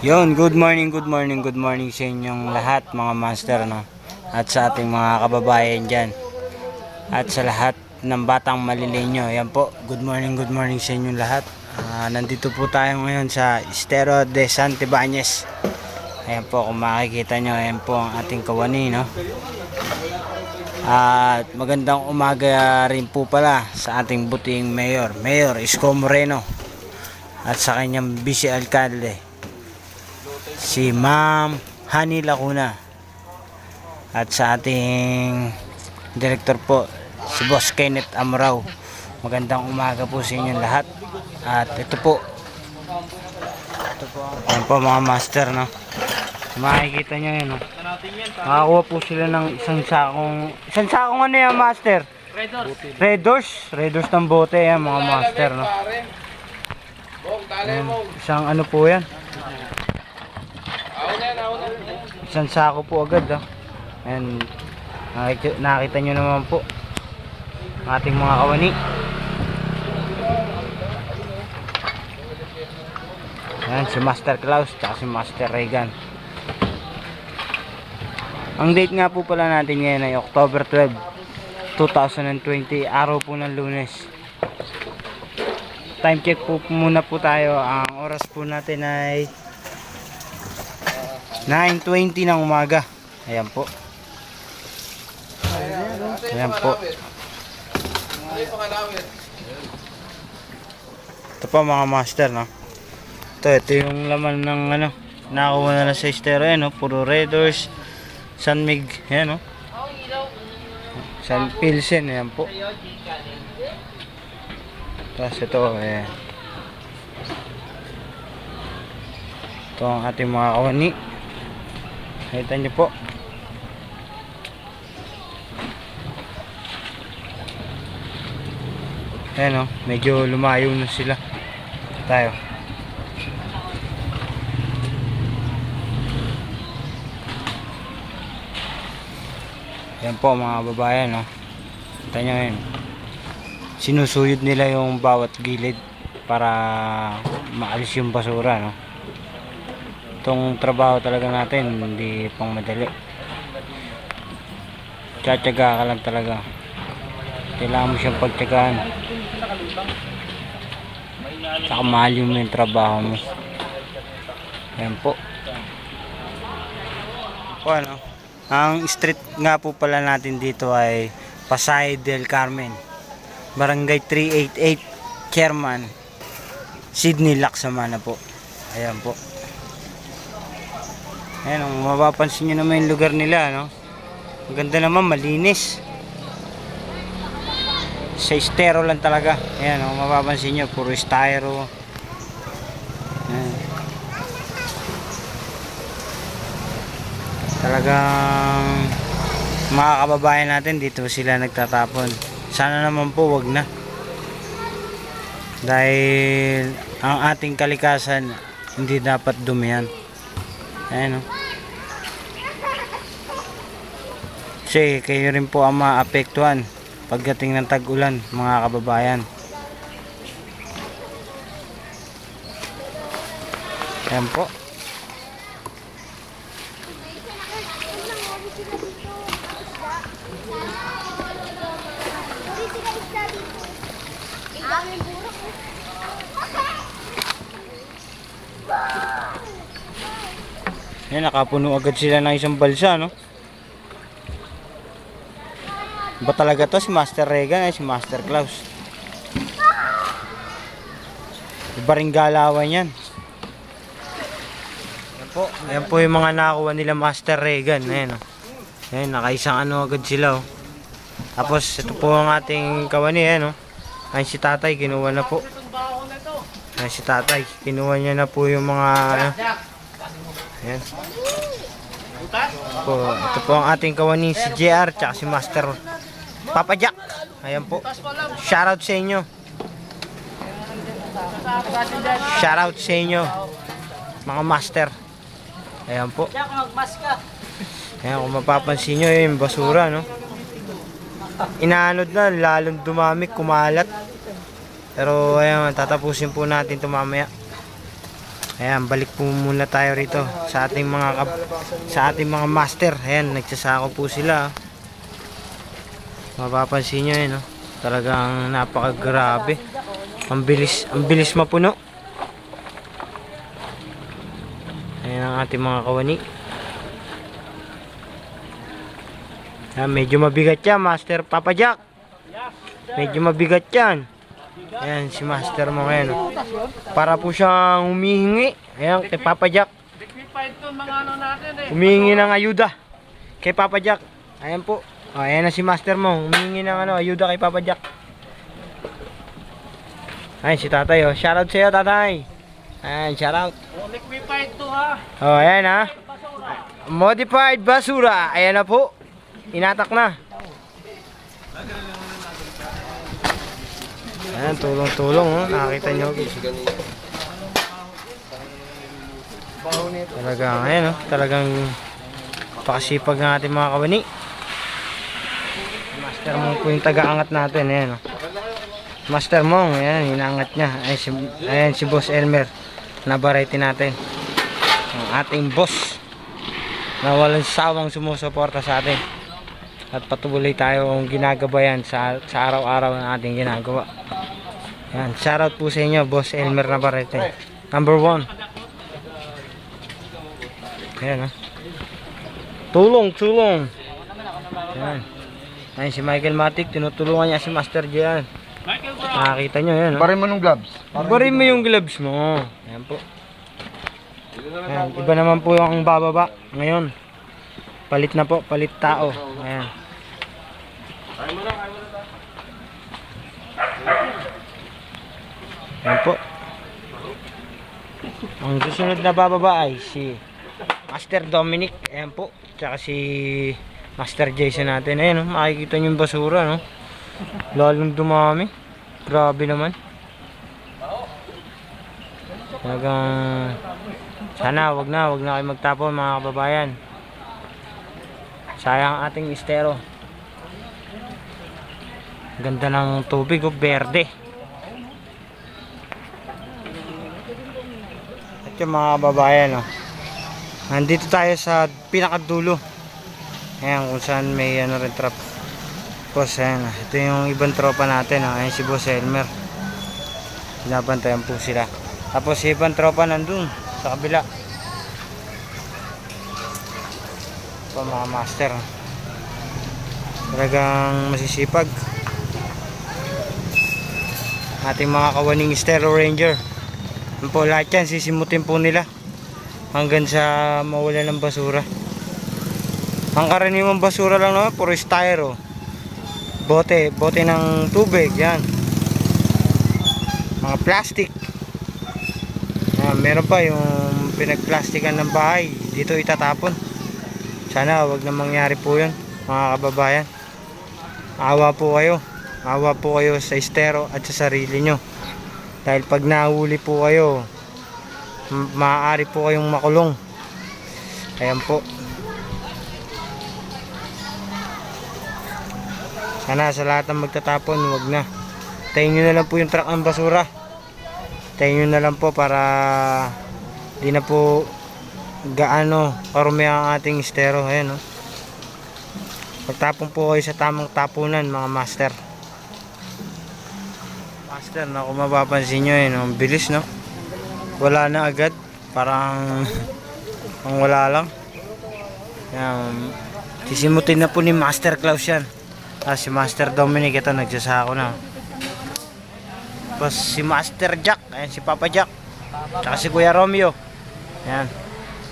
Yon, good morning sa inyong lahat mga master, no? At sa ating mga kababayan dyan. At sa lahat ng batang malilinyo. Yan po, good morning sa inyong lahat. Nandito po tayo ngayon sa Estero de Santibañez. Ayan po, kung makikita nyo, ayan po ang ating kawani, no? At magandang umaga rin po pala sa ating buting Mayor Isko Moreno. At sa kanyang vice alkalde, si Ma'am Hani Lacuna, at sa ating director po, si Boss Kenneth Amrao. Magandang umaga po sa inyong lahat. At ito po yan po mga master, no? Makikita nyo yun, no? Makakuha po sila ng isang sakong ano yan, master? Red Horse ng bote yan mga master, no? Ayan, isang ano po yan, isang sako po agad, and nakita nyo naman po ating mga kawani. Ayan, si Master Klaus at si Master Regan. Ang date nga po pala natin ngayon ay October 12, 2020, araw po ng Lunes. Time check po muna po tayo. Ang oras po natin ay 9:20 ng umaga. Ayan po. Ayan po. Ito pa mga master, no? Ito yung laman ng ano, nakakuha na sa estero, no? Puro Red Horse, San Mig, ayan, no? San Pilsen, ayan po. Tapos ito, ito ang ating mga kawani. Nakita nyo po. Ayan, medyo lumayo na sila. Tayo. Ayan po mga babayan, no? Kita nyo yun. Sinusuyod nila yung bawat gilid para maalis yung basura, no? Itong trabaho talaga natin hindi pang madali. Tsatsaga ka lang talaga. Kailangan mo siyang pagtsagaan. Saka mahal yung trabaho mo. Ayan po. Ano? Ang street nga po pala natin dito ay Pasay del Carmen, Barangay 388, Chairman Sidney Laksamana po. Ayan po. Ayan, mapapansin nyo naman yung lugar nila, no? Maganda naman, malinis. Sa estero lang talaga. Ayan, mapapansin nyo, puro styro. Ayan. Talagang mga kababayan natin dito sila nagtatapon. Sana naman po wag na, dahil ang ating kalikasan hindi dapat dumihan. Ayan, kasi kayo rin po ang maapektuhan pagdating ng tag-ulan mga kababayan. Ayan po. Yan, nakapuno agad sila ng isang balsa, no? Ba talaga to si Master Regan ay si Master Klaus? Iba ring galawan yan. Yan po yung mga nakakuha nila Master Regan. Ayan, ayan, nakaisang ano agad sila, oh. Tapos ito po ang ating kawani, ayan, oh. Ay si tatay, kinuha na po. Ay si tatay, kinuha niya na po yung mga ayan. Ito po ang ating kawani, si JR tsaka si Master Papa Jack. Ayan po. Shoutout sa inyo. Shoutout sa inyo mga master. Ayan po. Ayan, kung mapapansin nyo yung basura, no? Inaanod na, lalong dumami, kumalat. Pero ayan, tatapusin po natin ito mamaya. Ayan, balik po muna tayo rito sa ating mga master. Ayan, nagsasako po sila. Mapapansin nyo yun, no? Talagang napakagrabe. Ang bilis mapuno. Ayan ang ating mga kawani. Ayan, medyo mabigat yan, Master Papa Jack. Medyo mabigat yan. Ayan, si Master mo ngayon. Para po siyang humihingi. Ayan, kay Papa Jack. Humihingi ng ayuda kay Papa Jack. Ayan po. O, ayan na si Master mo. Humihingi ng ayuda kay Papa Jack. Ayan, si tatay. Oh. Shoutout sa'yo, tatay. Ayan, shoutout. Liquefied to ha. O, ayan ha. Modified basura. Ayan na po. Inatak na. Ayan, tulong-tulong, oh. Nakakita nyo. Talagang, ayan, oh. Talagang pakasipag ng ating mga kawani. Master Mong po yung taga-angat natin, ayan, oh. Master Mong, ayan, inaangat niya. Ayan, si Boss Elmer. Nabarete natin. Ang ating boss na walang sawang sumusuporta sa atin. At patuloy tayong ginagabayan sa araw-araw ng ating ginagawa. Yan, shoutout po sa inyo, Boss Elmer Navarrete. Number 1. Ayan, ha. Tulong. Ayan. Ayan si Michael Matic, tinutulungan niya si Master J. Nakakita nyo, ayan, ha. Barin mo ng gloves. Barin mo yung gloves mo. Ayan po. Ayan, iba naman po yung bababa ngayon. Palit na po, palit tao. Ayan. Ayan po. Ang susunod na bababa ay si Master Dominic. Ayan po. Tsaka si Master Jason natin. Ayan, oh, makikita nyo yung basura, no? Lalong dumami. Grabe naman. Talagang sana wag na kayo magtapon, mga kababayan. Sayang ating estero. Ganda ng tubig, oh, berde. At yung mga kababayan, oh, nandito tayo sa pinakadulo. Ayan, kung saan may rin trap. Tapos ayan, ito yung ibang tropa natin, oh. Ayan si Boss Elmer. Binabantayan po sila. Tapos si ibang tropa nandun sa kabila. Ito mga master, talagang masisipag. Ating mga kawaning Estero Ranger. Yan po, lahat yan sisimutin po nila hanggang sa mawala ng basura. Ang karaniwang basura lang naman, puro styro, bote ng tubig, yan, mga plastic. Meron pa yung pinagplastikan ng bahay, dito itatapon. Sana wag na mangyari po yun, mga kababayan. Awa po kayo sa estero at sa sarili nyo. Dahil pag nahuli po kayo, maaari po kayong makulong. Ayan po. Sana sa lahat ng magtatapon, wag na. Tayin nyo na lang po yung truck ng basura. Tayin nyo na lang po para di na po gaano karumi ang ating estero. Ayan, oh. Pagtapon po kayo sa tamang tapunan, mga master. Master, na kung mapapansin nyo, ang bilis, no? Wala na agad. Parang ang wala lang. Yan, sisimutin na po ni Master Klaus yan. Si Master Dominic, ito nagsasako na. Tapos si Master Jack, ayan si Papa Jack. Tsaka si Kuya Romeo. Ayan,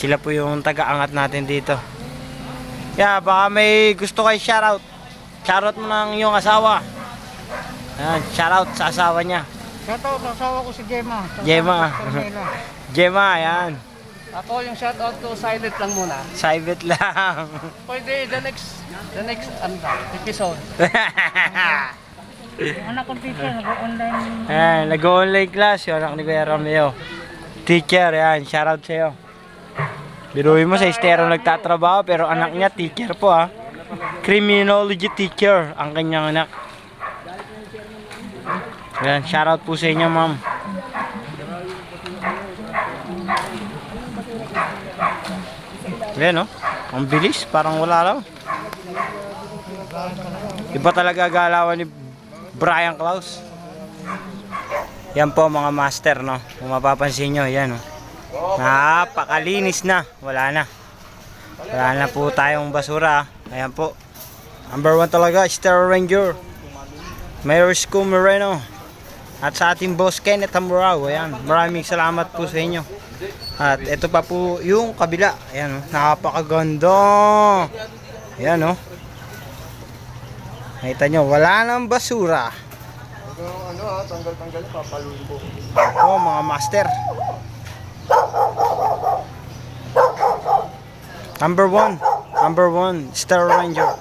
sila po yung taga-angat natin dito. Baka may gusto kay shoutout. Shoutout mo ng iyong asawa. Ayan, shoutout sa asawa niya. Shoutout sa asawa ko si Gemma. Gemma, ayan. Ako yung shoutout ko, silent lang muna. Silent lang. Pwede the next episode. Yung anak kong teacher, nag-online. Ayan, nag-online class yung anak ni Kuya Romeo. Teacher, ayan, shoutout sa'yo. Biruin mo, sa estero nagtatrabaho pero anak niya teacher po, ha. Criminology teacher ang kanyang anak. Ayan, shoutout po sa inyo, ma'am. Yan, no? Ang bilis, parang wala lang. Iba talaga galawan ni Brian Claus. Yan po mga master, no? Kung mapapansin nyo, yan, no? Napakalinis na. Wala na. Wala na po tayong basura. Ayan po. Number 1 talaga, Star Ranger. Mayor Isko Moreno. At sa ating boss Kenneth Tamburao. Ayan. Maraming salamat po sa inyo. At ito pa po yung kabila. Ayan, no? Napakaganda. Ayan, no? Nakita nyo, wala nang basura. Tanggal-tanggal, papalumbo. Oh, mga master. Number 1, Star Ranger.